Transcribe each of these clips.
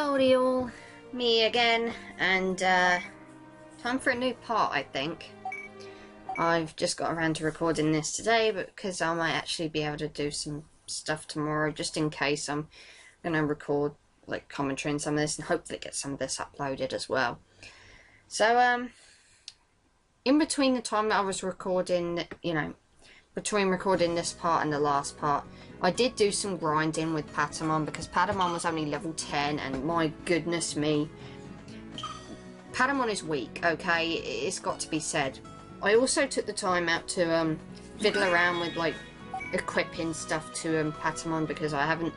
Howdy all, me again, and time for a new part, I think. I've just got around to recording this today, but because I might actually be able to do some stuff tomorrow, just in case I'm going to record like commentary on some of this and hopefully get some of this uploaded as well. So, in between the time that I was recording, between recording this part and the last part, I did do some grinding with Patamon because Patamon was only level 10 and my goodness me, Patamon is weak, okay, it's got to be said. I also took the time out to fiddle around with like equipping stuff to Patamon because I haven't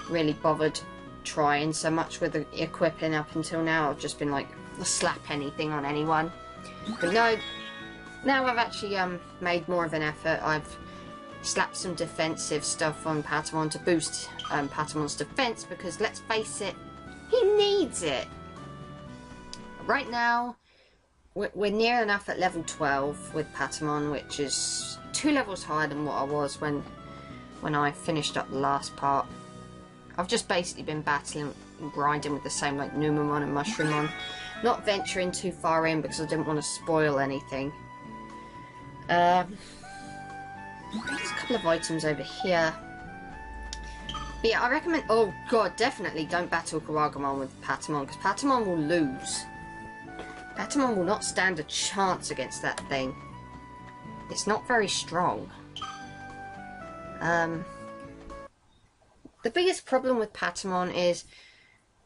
really bothered trying so much with the equipping up until now. I've just been like, slap anything on anyone. But no, now I've actually made more of an effort. I've slapped some defensive stuff on Patamon to boost Patamon's defense because let's face it, he needs it. Right now, we're near enough at level 12 with Patamon, which is 2 levels higher than what I was when I finished up the last part. I've just basically been battling and grinding with the same like Numamon and Mushroomon, not venturing too far in because I didn't want to spoil anything. There's a couple of items over here. But yeah, I recommend... Oh god, definitely don't battle Kawagamon with Patamon, because Patamon will lose. Patamon will not stand a chance against that thing. It's not very strong. The biggest problem with Patamon is...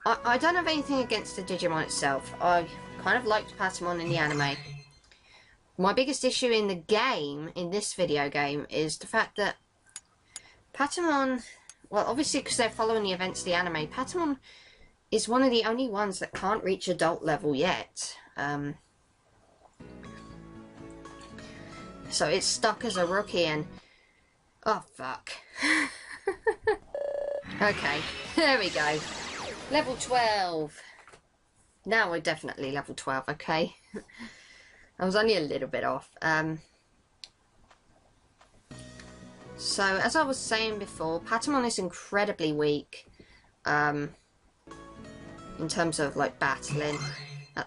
I don't have anything against the Digimon itself. I kind of liked Patamon in the anime. My biggest issue in the game, in this video game, is the fact that Patamon, well obviously because they're following the events of the anime, Patamon is one of the only ones that can't reach adult level yet. So it's stuck as a rookie and... Oh fuck. Okay, there we go. Level 12. Now we're definitely level 12, okay? I was only a little bit off. So, as I was saying before, Patamon is incredibly weak in terms of, like, battling.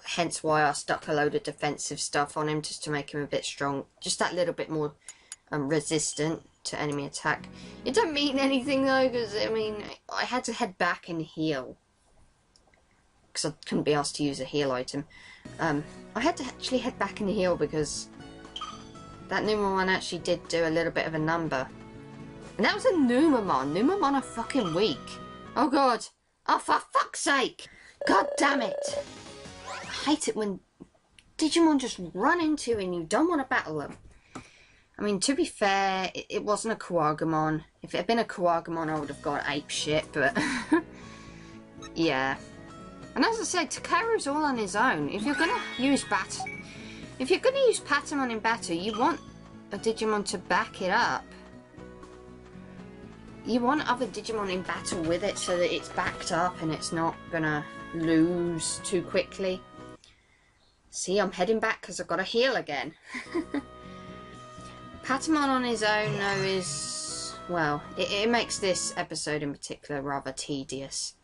Hence why I stuck a load of defensive stuff on him, just to make him a bit strong. Just that little bit more resistant to enemy attack. It doesn't mean anything, though, because, I mean, I had to head back and heal. Because I couldn't be asked to use a heal item. I had to actually head back and heal because that Numamon actually did do a little bit of a number. And that was a Numamon. Numamon are fucking weak. Oh god. Oh for fuck's sake. God damn it. I hate it when Digimon just run into you and you don't want to battle them. I mean, to be fair, it wasn't a Kawagamon. If it had been a Kawagamon, I would have got ape shit, but... yeah. And as I said, Takeru's all on his own. If you're gonna use Patamon in battle, you want a Digimon to back it up. You want other Digimon in battle with it so that it's backed up and it's not gonna lose too quickly. See, I'm heading back because I've got to heal again. Patamon on his own, though, is... well, it makes this episode in particular rather tedious.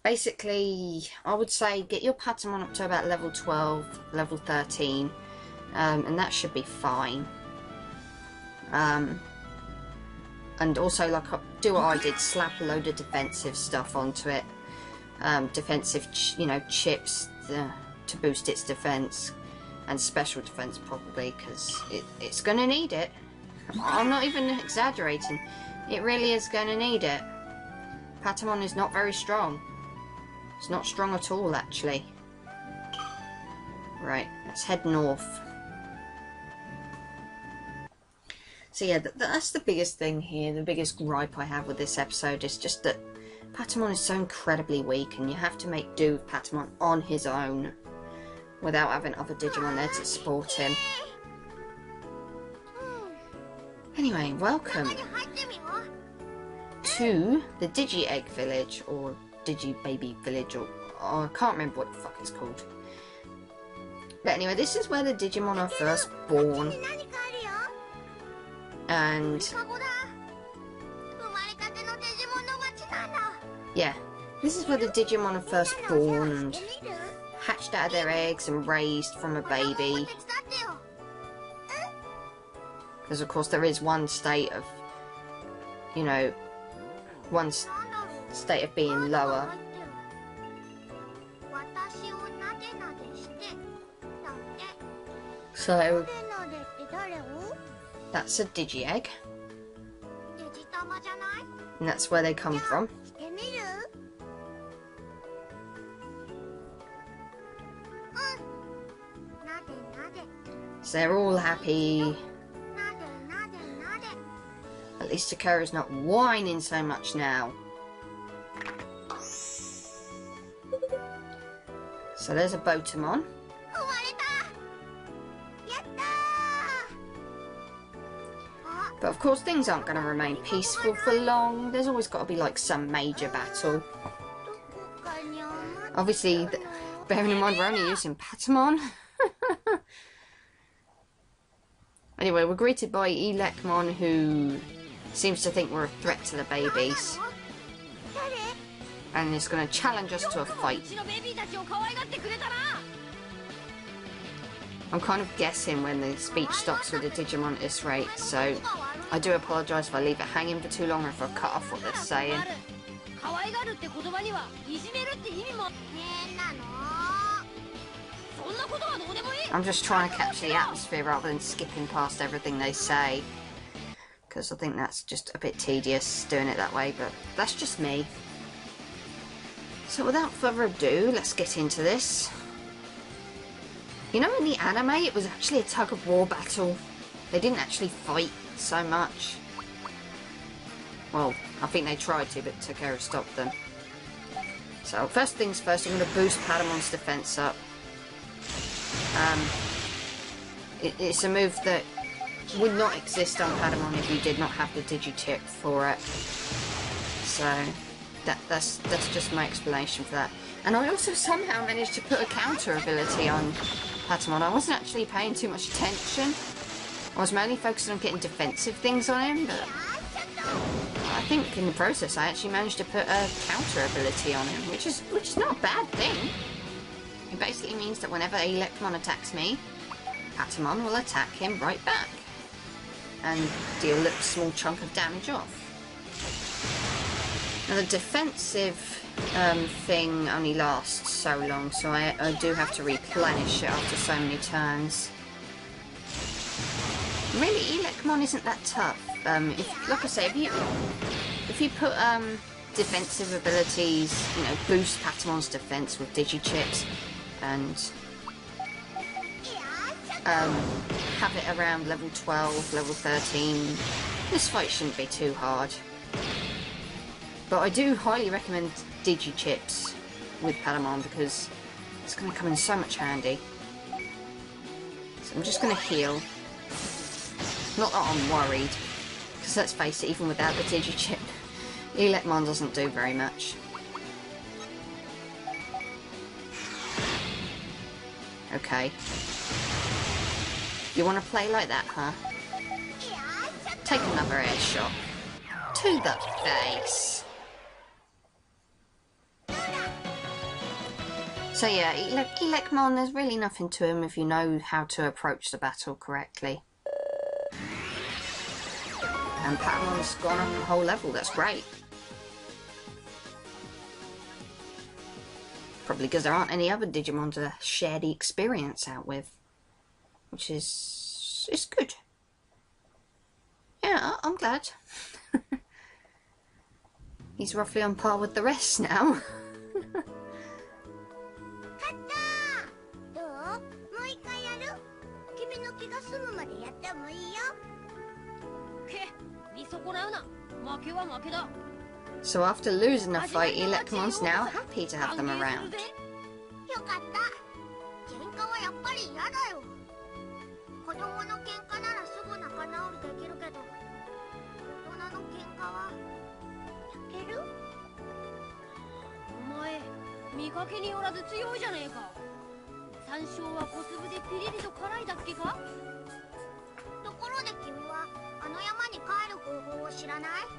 Basically, I would say get your Patamon up to about level 12, level 13, and that should be fine. And also, like, do what I did, slap a load of defensive stuff onto it. Defensive, chips to boost its defense, and special defense probably, because it's going to need it. I'm not even exaggerating. It really is going to need it. Patamon is not very strong. It's not strong at all, actually. Right, let's head north. So yeah, that's the biggest thing here. The biggest gripe I have with this episode is just that Patamon is so incredibly weak and you have to make do with Patamon on his own without having other Digimon there to support him. Anyway, welcome to the Digi-Egg Village, or Digi-Baby Village, or I can't remember what the fuck it's called. But anyway, this is where the Digimon are first born. And Yeah, this is where the Digimon are first born and hatched out of their eggs and raised from a baby. Because of course there is one state of, you know, one state of being lower. So, that's a Digi-Egg. And that's where they come from. So they're all happy. At least Takeru's not whining so much now. So there's a Patamon. But of course things aren't going to remain peaceful for long. There's always got to be like some major battle. Obviously, bearing in mind we're only using Patamon. Anyway, we're greeted by Elecmon, who seems to think we're a threat to the babies. And is going to challenge us to a fight. I'm kind of guessing when the speech stops with the Digimon at this rate, so I do apologise if I leave it hanging for too long or if I cut off what they're saying. I'm just trying to capture the atmosphere rather than skipping past everything they say, because I think that's just a bit tedious doing it that way, but that's just me. So without further ado, let's get into this. You know, in the anime it was actually a tug-of-war battle. They didn't actually fight so much. Well, I think they tried to, but Takeru stopped them. So first things first, I'm going to boost Patamon's defense up. It's a move that would not exist on Patamon if you did not have the Digichip for it. So that's just my explanation for that. And I also somehow managed to put a counter ability on Patamon. I wasn't actually paying too much attention. I was mainly focusing on getting defensive things on him, but I think in the process I actually managed to put a counter ability on him, which is not a bad thing. It basically means that whenever Elecmon attacks me, Patamon will attack him right back and deal a small chunk of damage off. Now the defensive thing only lasts so long, so I do have to replenish it after so many turns. Really, Elecmon isn't that tough. Like I say, if you put defensive abilities, you know, boost Patamon's defense with Digichips, and have it around level 12, level 13, this fight shouldn't be too hard. But I do highly recommend Digichips with Patamon because it's going to come in so much handy. So I'm just going to heal. Not that I'm worried, because let's face it, even without the Digichip, Elecmon doesn't do very much. Okay. You want to play like that, huh? Take another air shot. To the face. So yeah, Elecmon, there's really nothing to him if you know how to approach the battle correctly. And Patamon's gone up a whole level, that's great. Probably because there aren't any other Digimon to share the experience out with. Which is good. Yeah, I'm glad. He's roughly on par with the rest now. So after losing the fight, Elecmon's now happy to have them around.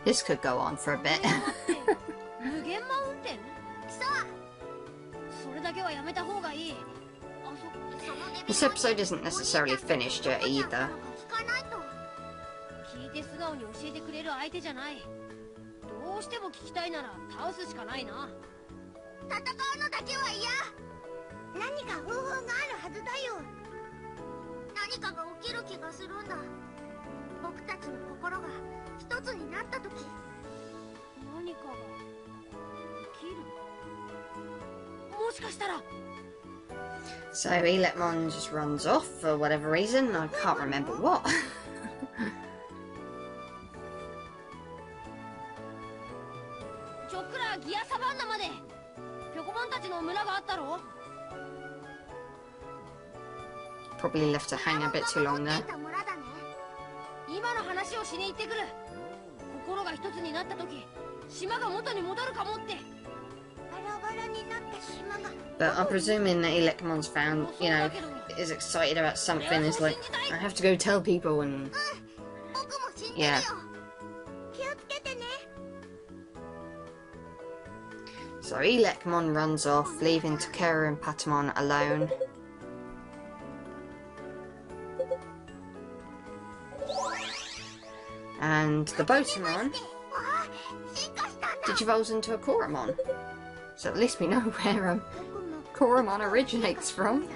This could go on for a bit. This episode isn't necessarily finished yet either. So Elecmon just runs off for whatever reason. I can't remember what. Probably left her hang a bit too long there. But I'm presuming that Elecmon's found, you know, is excited about something, is like, I have to go tell people, and yeah. So Elecmon runs off, leaving Takeru and Patamon alone. And the Patamon digivolves into a Koromon. So at least we know where Koromon originates from.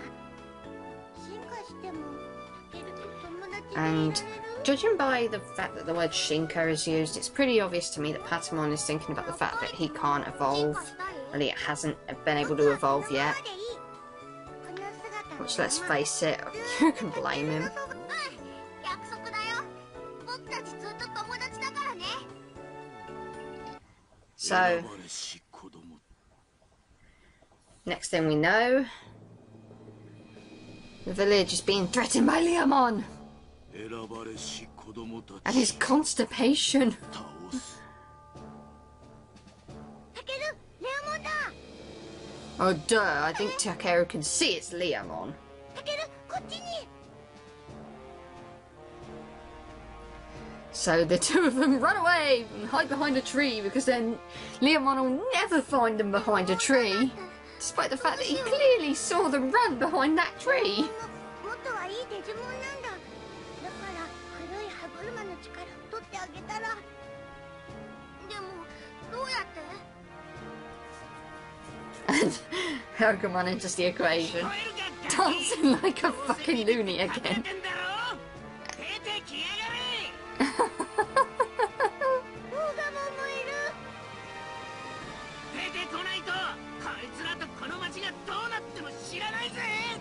And judging by the fact that the word Shinka is used, it's pretty obvious to me that Patamon is thinking about the fact that he can't evolve. Really, it hasn't been able to evolve yet. Which, let's face it, who can blame him? So, next thing we know, the village is being threatened by Leomon and his constipation. Oh duh, I think Takeru can see it's Leomon. So the two of them run away and hide behind a tree, because then Leomon will never find them behind a tree, despite the fact that he clearly saw them run behind that tree. And Agumon enters the equation, dancing like a fucking loony again.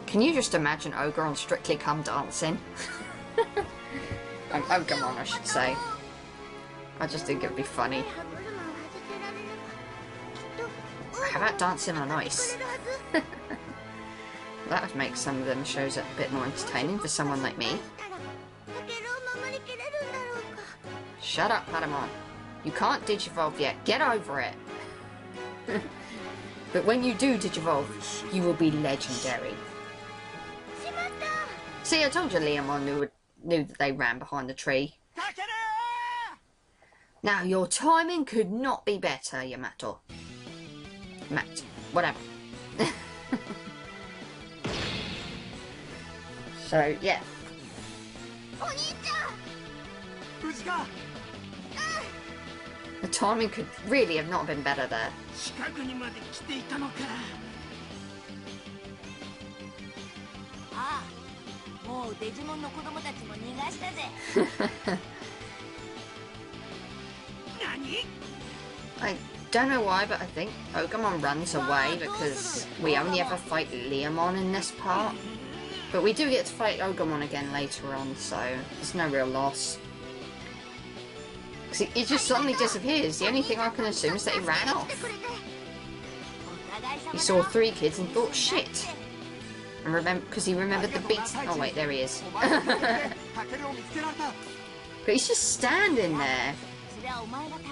Can you just imagine Ogre on Strictly Come Dancing? Agumon, I should say. I just think it'd be funny. How about dancing on ice? That would make some of them shows a bit more entertaining for someone like me. Shut up, Patamon. You can't digivolve yet. Get over it. But when you do digivolve, you will be legendary. See, I told you Leomon knew that they ran behind the tree. Now, your timing could not be better, Yamato. Matt, whatever. So, yeah. The timing could really have not been better there. I don't know why, but I think Pokemon runs away because we only ever fight Leomon in this part. But we do get to fight Ogumon again later on, so there's no real loss. Because he just suddenly disappears. The only thing I can assume is that he ran off. He saw 3 kids and thought, shit. And because he remembered the beats. Oh wait, there he is. But he's just standing there.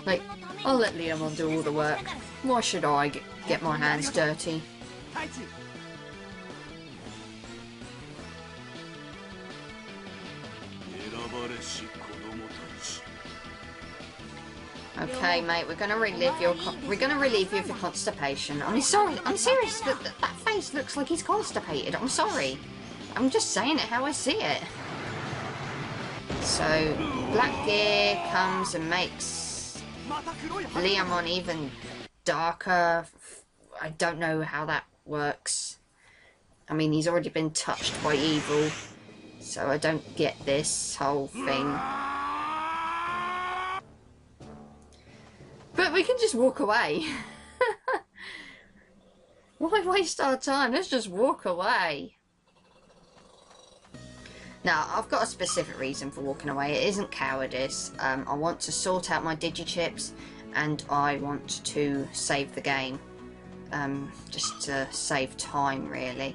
Like, I'll let Leomon do all the work. Why should I get my hands dirty? Okay, mate, we're gonna relieve you of your constipation. I'm sorry, I'm serious, but that face looks like he's constipated. I'm sorry. I'm just saying it how I see it. So, Black Gear comes and makes Elecmon even darker. I don't know how that works. I mean, he's already been touched by evil, so I don't get this whole thing. But we can just walk away. Why waste our time? Let's just walk away. Now, I've got a specific reason for walking away. It isn't cowardice. I want to sort out my digichips, and I want to save the game. Just to save time, really.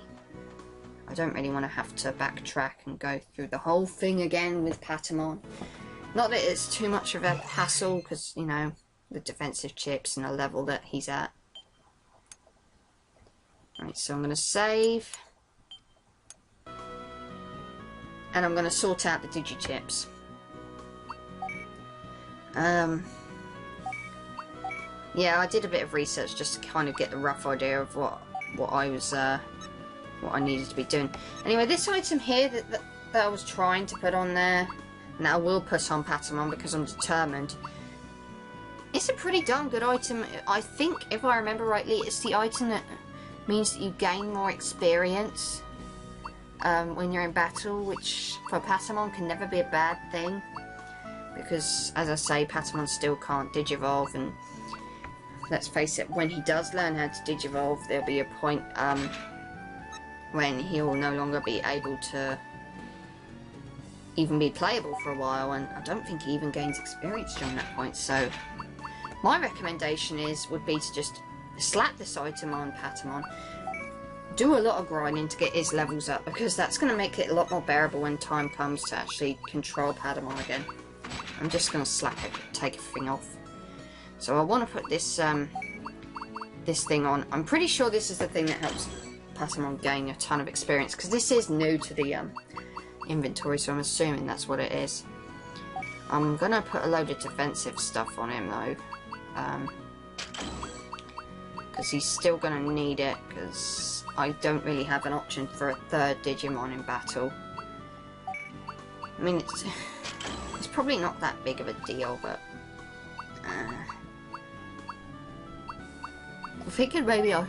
I don't really want to have to backtrack and go through the whole thing again with Patamon. Not that it's too much of a hassle, because, you know, the defensive chips and the level that he's at. Right, so I'm going to save. And I'm going to sort out the digichips. Yeah, I did a bit of research just to kind of get the rough idea of what I was, what I needed to be doing. Anyway, this item here that I was trying to put on there, and I will put on Patamon because I'm determined. It's a pretty darn good item. I think, if I remember rightly, it's the item that means that you gain more experience when you're in battle, which for Patamon can never be a bad thing. Because, as I say, Patamon still can't digivolve, and let's face it, when he does learn how to digivolve, there'll be a point when he'll no longer be able to even be playable for a while, and I don't think he even gains experience during that point. So my recommendation would be to just slap this item on Patamon, do a lot of grinding to get his levels up, because that's going to make it a lot more bearable when time comes to actually control Patamon again. I'm just going to slap it, take everything off. So I want to put this this thing on. I'm pretty sure this is the thing that helps Patamon gain a ton of experience, because this is new to the inventory, so I'm assuming that's what it is. I'm going to put a load of defensive stuff on him though. Because he's still going to need it, because I don't really have an option for a third Digimon in battle. I mean, it's probably not that big of a deal, but I figured maybe yeah.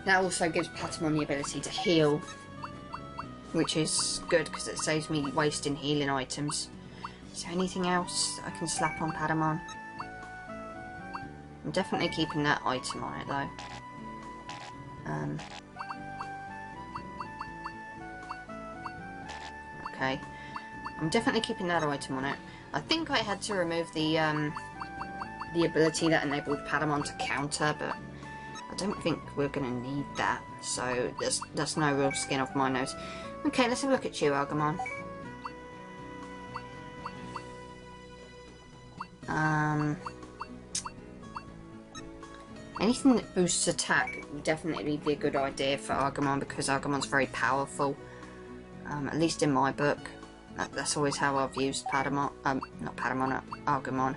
That also gives Patamon the ability to heal, which is good because it saves me wasting healing items. Is there anything else I can slap on Patamon? I'm definitely keeping that item on it though. Okay, I'm definitely keeping that item on it. I think I had to remove the ability that enabled Patamon to counter, but I don't think we're going to need that, so that's no real skin off my nose. Okay, let's have a look at you, Agumon. Anything that boosts attack would definitely be a good idea for Agumon, because Agumon's very powerful, at least in my book. That's always how I've used Patamon, not Patamon, Agumon.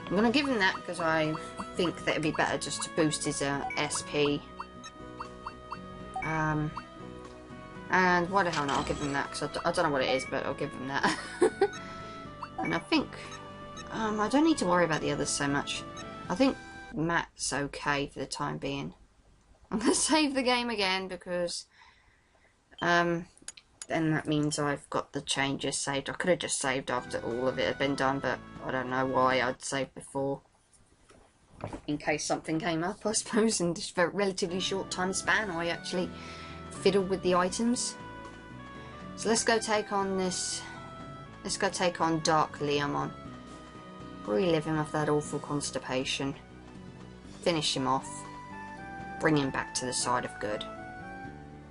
I'm going to give him that because I think that it'd be better just to boost his SP. And why the hell not, I'll give him that, because I don't know what it is, but I'll give him that. And I think, I don't need to worry about the others so much. I think Matt's okay for the time being. I'm going to save the game again, because then that means I've got the changes saved. I could have just saved after all of it had been done, but I don't know why I'd saved before. In case something came up, I suppose, in just a relatively short time span, I actually fiddled with the items. So let's go take on this. Let's go take on Dark Elecmon. Relive him of that awful constipation. Finish him off. Bring him back to the side of good.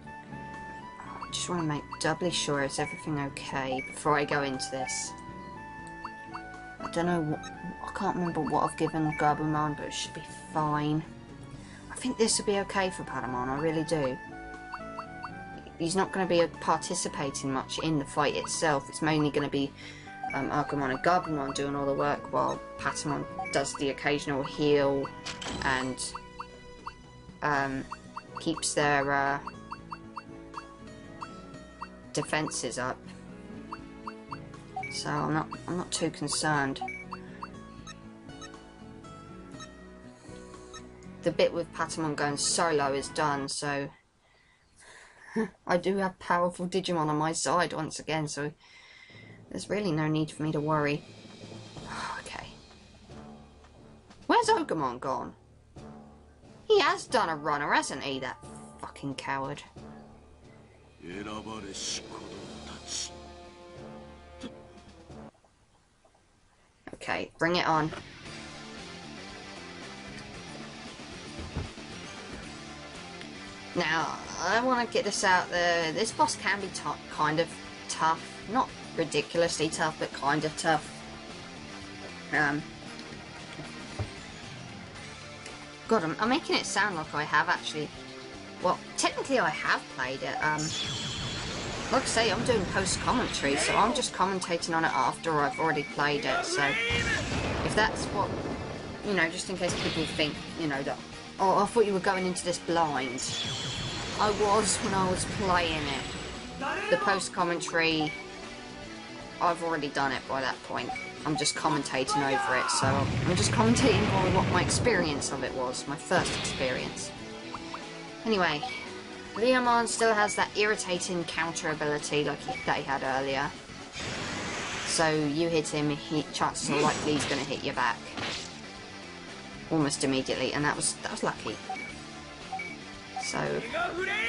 I just want to make doubly sure is everything okay before I go into this. I don't know what, I can't remember what I've given Gabumon, but it should be fine. I think this will be okay for Patamon, I really do. He's not going to be participating much in the fight itself. It's mainly going to be Agumon and Gabumon doing all the work, while Patamon does the occasional heal and keeps their defenses up. So I'm not too concerned. The bit with Patamon going solo is done, so I do have powerful Digimon on my side once again, so there's really no need for me to worry. Okay. Where's Agumon gone? He has done a runner, hasn't he, that fucking coward? Okay, bring it on. Now, I want to get this out there. This boss can be kind of tough. Not ridiculously tough, but kind of tough. God, I'm making it sound like I have actually... Well, technically I have played it. Like I say, I'm doing post-commentary, so I'm just commentating on it after I've already played it, so... If that's what... You know, just in case people think, you know, that... Oh, I thought you were going into this blind. I was when I was playing it. The post-commentary... I've already done it by that point. I'm just commentating over it, so I'm just commentating on what my experience of it was, my first experience. Anyway, Elecmon still has that irritating counter ability like that he had earlier. So you hit him, chances are likely he's going to hit you back almost immediately, and that was lucky. So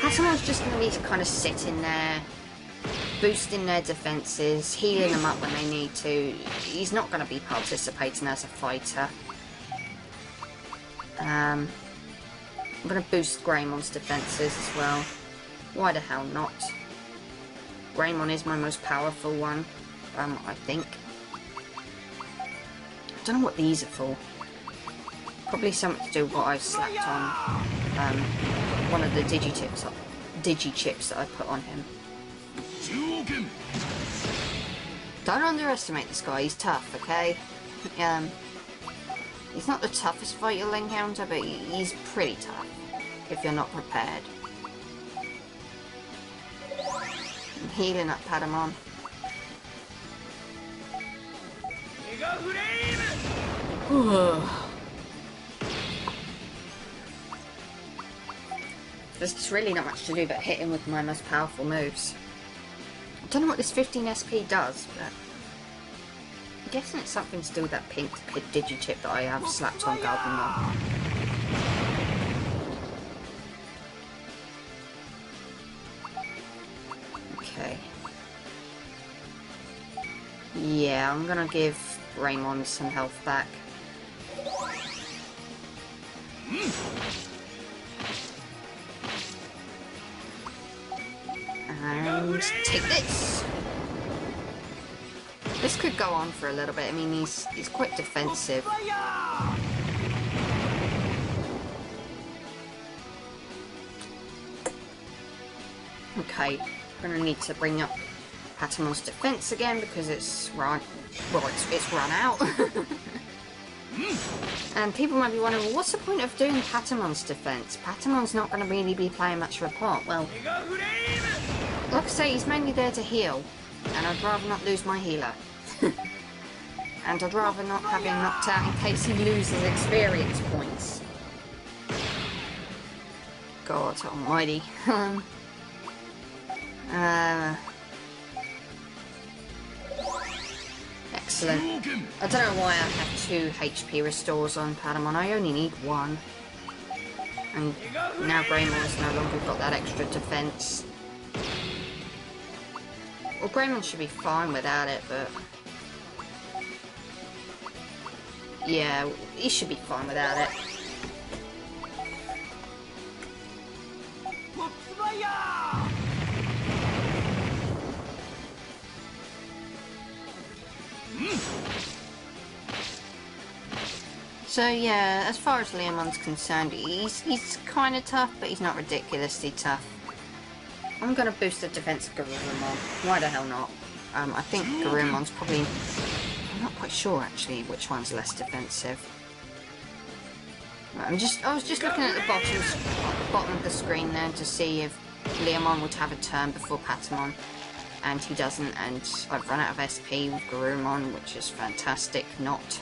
Patamon's just going to be kind of sitting there, boosting their defences, healing them up when they need to. He's not going to be participating as a fighter. I'm going to boost Greymon's defences as well. Why the hell not? Greymon is my most powerful one, I think. I don't know what these are for. Probably something to do with what I slapped on one of the Digichips that I put on him. Don't underestimate this guy, he's tough, okay? He's not the toughest fight you'll encounter, but he's pretty tough if you're not prepared. I'm healing up Patamon. There's just really not much to do but hit him with my most powerful moves. I don't know what this 15 SP does, but I'm guessing it's something to do with that pink Digichip that I have slapped on Gabumon. Okay. Yeah, I'm gonna give Greymon some health back. And take this. This could go on for a little bit. I mean, he's quite defensive. Okay, I'm gonna need to bring up Patamon's defense again because it's run out. And people might be wondering, well, what's the point of doing Patamon's defense? Patamon's not going to really be playing much of a part. Well, like I say, he's mainly there to heal, and I'd rather not lose my healer. And I'd rather not have him knocked out in case he loses experience points. God almighty. Excellent. I don't know why I have 2 HP restores on Patamon. I only need 1. And now Greymon's no longer got that extra defense. Well, Greymon should be fine without it, but... yeah, he should be fine without it. So yeah, as far as Elecmon's concerned, he's kind of tough, but he's not ridiculously tough. I'm gonna boost the defense of Digimon. Why the hell not? I think Garumon's probably... I'm not quite sure, actually, which one's less defensive. I was just looking at the bottom of the screen there to see if Leomon would have a turn before Patamon, and he doesn't, and I've run out of SP with Garurumon, which is fantastic. Not.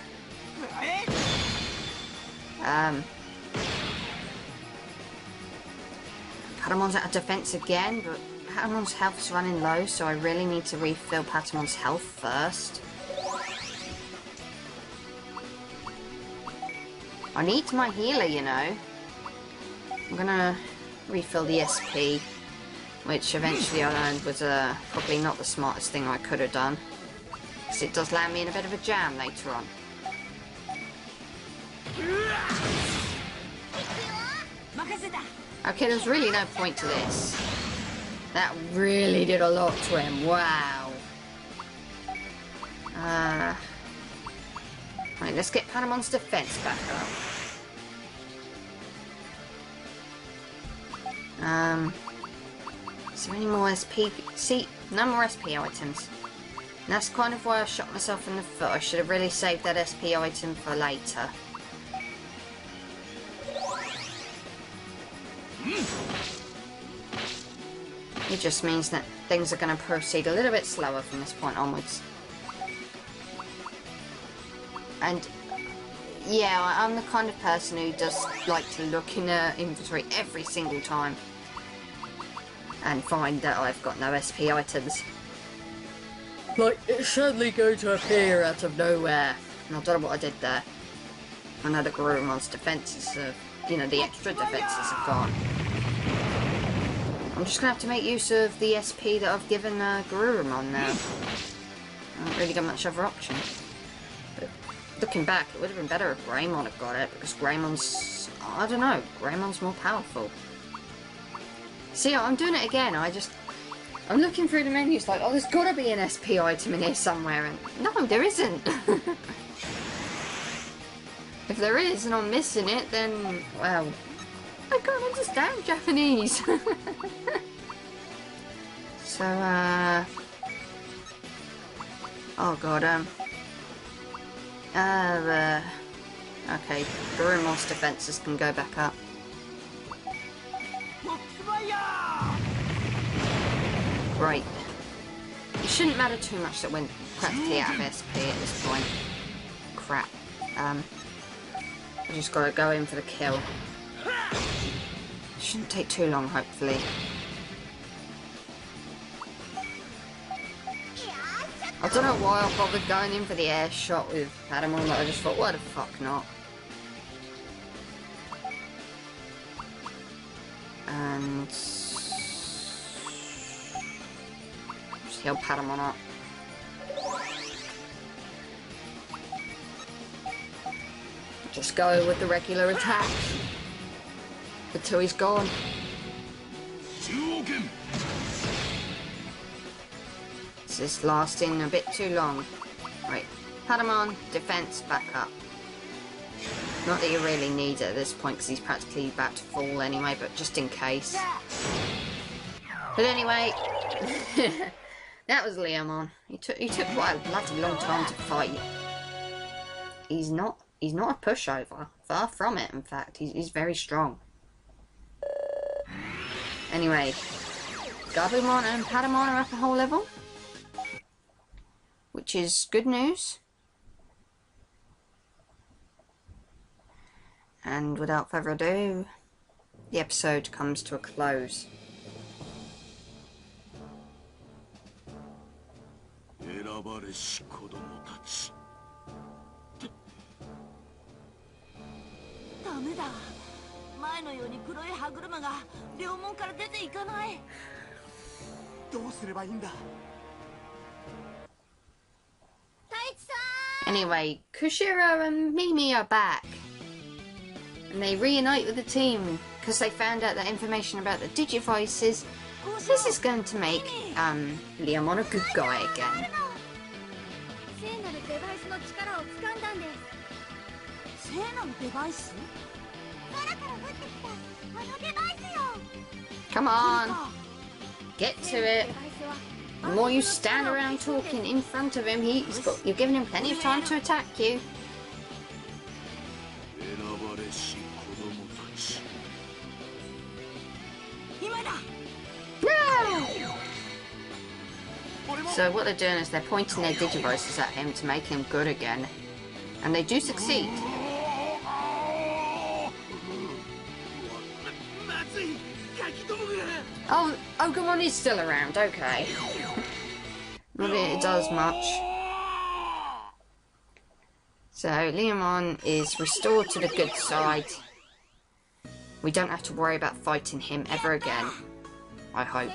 Patamon's out of defense again, but Patamon's health's running low, so I really need to refill Patamon's health first. I need my healer, you know. I'm gonna refill the SP, which eventually I learned was probably not the smartest thing I could have done, because it does land me in a bit of a jam later on. Okay, there's really no point to this. That really did a lot to him. Wow. Right, let's get Patamon's defense back up. Is there any more SP? See, no more SP items. And that's kind of why I shot myself in the foot. I should have really saved that SP item for later. It just means that things are going to proceed a little bit slower from this point onwards. And yeah, I'm the kind of person who does like to look in the inventory every single time and find that I've got no SP items. Like, it's suddenly going to appear out of nowhere. And I don't know what I did there. I know the Garurumon's defences have, you know, the extra defences have gone. I'm just going to have to make use of the SP that I've given Garurumon now. I haven't really got much other option. But looking back, it would have been better if Greymon had got it, because Greymon's, I don't know, Greymon's more powerful. See, I'm doing it again, I'm looking through the menus like, oh, there's got to be an SP item in here somewhere, and no, there isn't. If there is and I'm missing it, then, well, I can't understand Japanese. So, oh god, okay, Garurumon's defences can go back up. Right. It shouldn't matter too much that we're practically out of SP at this point. Crap. I just gotta go in for the kill. Shouldn't take too long, hopefully. I don't know why I bothered going in for the air shot with Patamon, but I just thought, why the fuck not? And just heal Patamon up. Just go with the regular attack until he's gone. This is lasting a bit too long. Right, Patamon, defense, back up. Not that you really need it at this point because he's practically about to fall anyway, but just in case. But anyway, that was Leomon. He took quite a bloody long time to fight. He's not a pushover. Far from it, in fact. He's very strong. Anyway, Gabumon and Patamon are up a whole level, which is good news. And without further ado, the episode comes to a close. Anyway, Kushiro and Mimi are back. And they reunite with the team because they found out that information about the Digivices. This is going to make Leomon a good guy again. Come on, get to it. The more you stand around talking in front of him, you're giving him plenty of time to attack you. No! So what they're doing is they're pointing their Digivices at him to make him good again. And they do succeed. Oh, Ogumon is still around, okay. Not that it does much. So, Leomon is restored to the good side. We don't have to worry about fighting him ever again. I hope.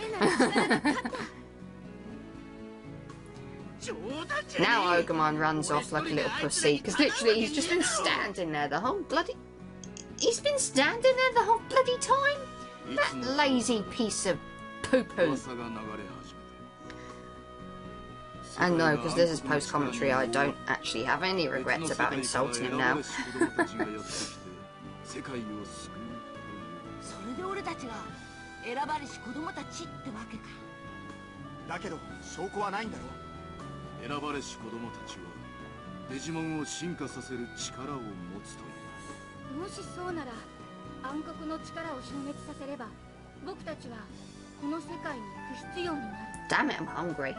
Now Ogumon runs off like a little pussy, because literally he's just been standing there the whole bloody... He's been standing there the whole bloody time? That lazy piece of poo-poo. And no, because this is post-commentary, I don't actually have any regrets about insulting him now. Damn it, I'm hungry.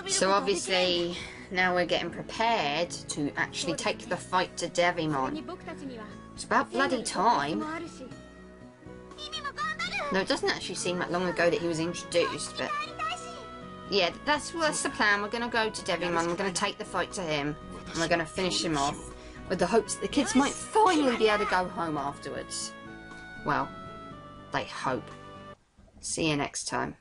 So obviously, now we're getting prepared to actually take the fight to Digimon. It's about bloody time. No, it doesn't actually seem that long ago that he was introduced, but... Yeah, that's the plan. We're going to go to Digimon, we're going to take the fight to him, and we're going to finish him off, with the hopes that the kids might finally be able to go home afterwards. Well, they hope. See you next time.